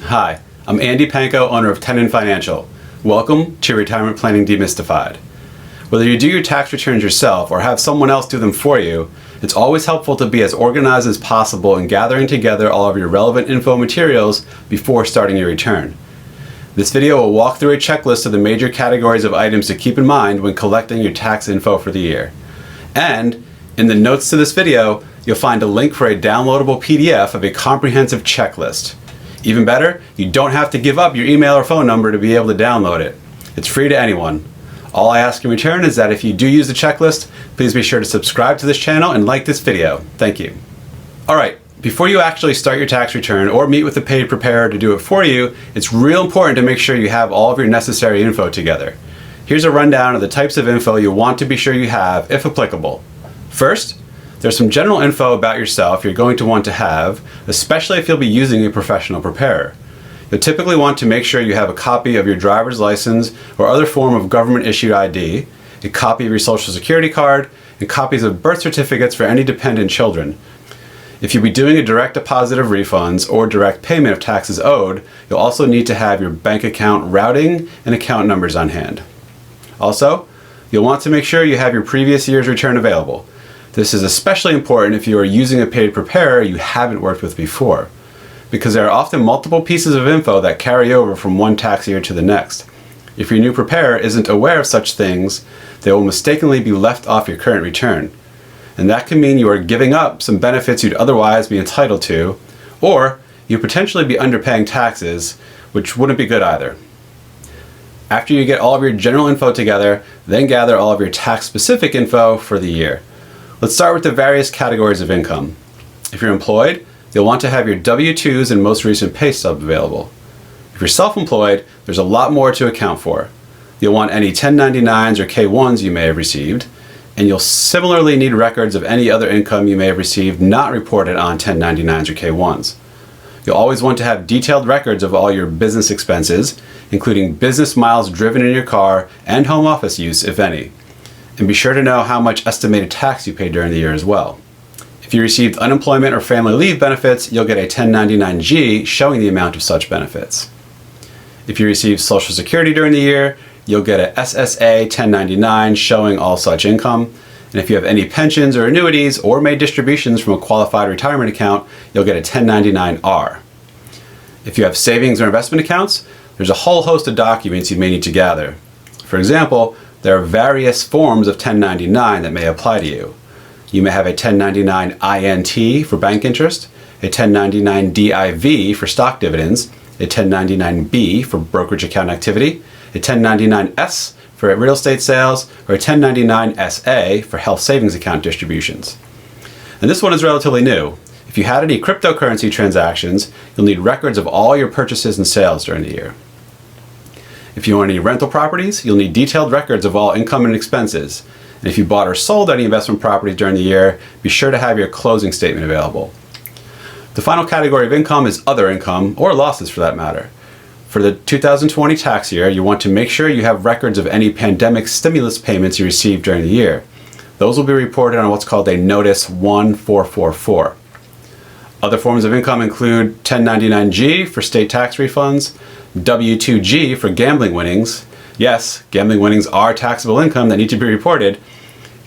Hi, I'm Andy Panko, owner of Tenon Financial. Welcome to Retirement Planning Demystified. Whether you do your tax returns yourself or have someone else do them for you, it's always helpful to be as organized as possible in gathering together all of your relevant info materials before starting your return. This video will walk through a checklist of the major categories of items to keep in mind when collecting your tax info for the year. And in the notes to this video, you'll find a link for a downloadable PDF of a comprehensive checklist. Even better, you don't have to give up your email or phone number to be able to download it. It's free to anyone. All I ask in return is that if you do use the checklist, please be sure to subscribe to this channel and like this video. Thank you. Alright, before you actually start your tax return or meet with a paid preparer to do it for you, it's real important to make sure you have all of your necessary info together. Here's a rundown of the types of info you'll want to be sure you have, if applicable. First, there's some general info about yourself you're going to want to have, especially if you'll be using a professional preparer. You'll typically want to make sure you have a copy of your driver's license or other form of government-issued ID, a copy of your Social Security card, and copies of birth certificates for any dependent children. If you'll be doing a direct deposit of refunds or direct payment of taxes owed, you'll also need to have your bank account routing and account numbers on hand. Also, you'll want to make sure you have your previous year's return available. This is especially important if you are using a paid preparer you haven't worked with before, because there are often multiple pieces of info that carry over from one tax year to the next. If your new preparer isn't aware of such things, they will mistakenly be left off your current return. And that can mean you are giving up some benefits you'd otherwise be entitled to, or you potentially be underpaying taxes, which wouldn't be good either. After you get all of your general info together, then gather all of your tax-specific info for the year. Let's start with the various categories of income. If you're employed, you'll want to have your W-2s and most recent pay stub available. If you're self-employed, there's a lot more to account for. You'll want any 1099s or K-1s you may have received, and you'll similarly need records of any other income you may have received not reported on 1099s or K-1s. You'll always want to have detailed records of all your business expenses, including business miles driven in your car and home office use, if any. And be sure to know how much estimated tax you paid during the year as well. If you received unemployment or family leave benefits, you'll get a 1099-G showing the amount of such benefits. If you received Social Security during the year, you'll get a SSA 1099 showing all such income. And if you have any pensions or annuities or made distributions from a qualified retirement account, you'll get a 1099-R. If you have savings or investment accounts, there's a whole host of documents you may need to gather. For example, there are various forms of 1099 that may apply to you. You may have a 1099-INT for bank interest, a 1099-DIV for stock dividends, a 1099-B for brokerage account activity, a 1099-S for real estate sales, or a 1099-SA for health savings account distributions. And this one is relatively new. If you had any cryptocurrency transactions, you'll need records of all your purchases and sales during the year. If you own any rental properties, you'll need detailed records of all income and expenses. And if you bought or sold any investment properties during the year, be sure to have your closing statement available. The final category of income is other income, or losses for that matter. For the 2020 tax year, you want to make sure you have records of any pandemic stimulus payments you received during the year. Those will be reported on what's called a Notice 1444. Other forms of income include 1099-G for state tax refunds, W-2G for gambling winnings. Yes, gambling winnings are taxable income that need to be reported.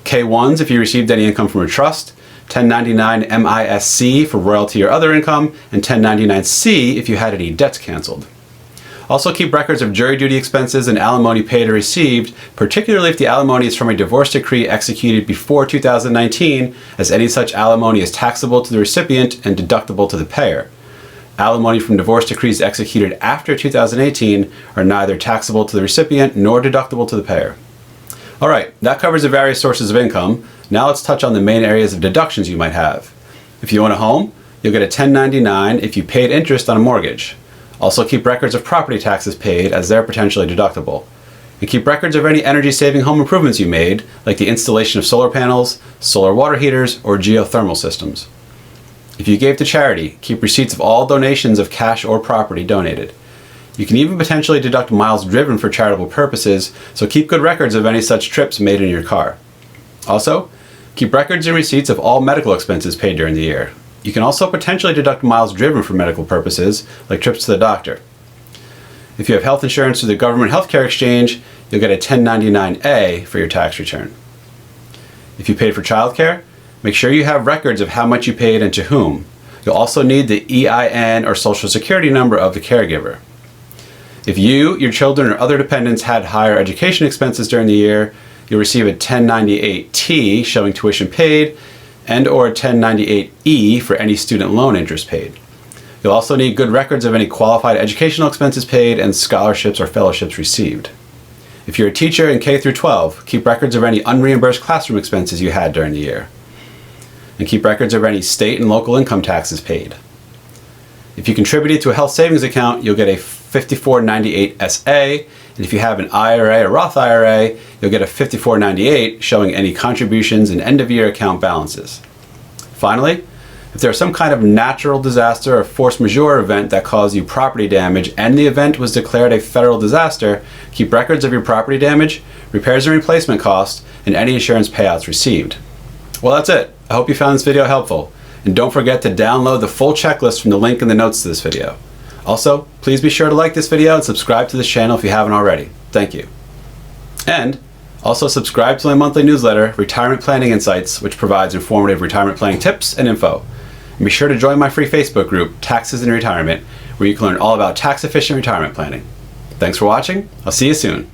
K-1s if you received any income from a trust, 1099-MISC for royalty or other income, and 1099-C if you had any debts canceled. Also keep records of jury duty expenses and alimony paid or received, particularly if the alimony is from a divorce decree executed before 2019, as any such alimony is taxable to the recipient and deductible to the payer. Alimony from divorce decrees executed after 2018 are neither taxable to the recipient nor deductible to the payer. Alright, that covers the various sources of income. Now let's touch on the main areas of deductions you might have. If you own a home, you'll get a 1099 if you paid interest on a mortgage. Also keep records of property taxes paid, as they're potentially deductible. And keep records of any energy-saving home improvements you made, like the installation of solar panels, solar water heaters, or geothermal systems. If you gave to charity, keep receipts of all donations of cash or property donated. You can even potentially deduct miles driven for charitable purposes, so keep good records of any such trips made in your car. Also, keep records and receipts of all medical expenses paid during the year. You can also potentially deduct miles driven for medical purposes, like trips to the doctor. If you have health insurance through the government healthcare exchange, you'll get a 1099-A for your tax return. If you paid for childcare, make sure you have records of how much you paid and to whom. You'll also need the EIN or Social Security number of the caregiver. If you, your children, or other dependents had higher education expenses during the year, you'll receive a 1098-T showing tuition paid and or a 1098-E for any student loan interest paid. You'll also need good records of any qualified educational expenses paid and scholarships or fellowships received. If you're a teacher in K through 12, keep records of any unreimbursed classroom expenses you had during the year. And keep records of any state and local income taxes paid. If you contributed to a health savings account, you'll get a 5498-SA, and if you have an IRA or Roth IRA, you'll get a 5498 showing any contributions and end-of-year account balances. Finally, if there's some kind of natural disaster or force majeure event that caused you property damage and the event was declared a federal disaster, keep records of your property damage, repairs and replacement costs, and any insurance payouts received. Well, that's it. I hope you found this video helpful. And don't forget to download the full checklist from the link in the notes to this video. Also, please be sure to like this video and subscribe to this channel if you haven't already. Thank you. And also subscribe to my monthly newsletter, Retirement Planning Insights, which provides informative retirement planning tips and info. And be sure to join my free Facebook group, Taxes in Retirement, where you can learn all about tax-efficient retirement planning. Thanks for watching. I'll see you soon.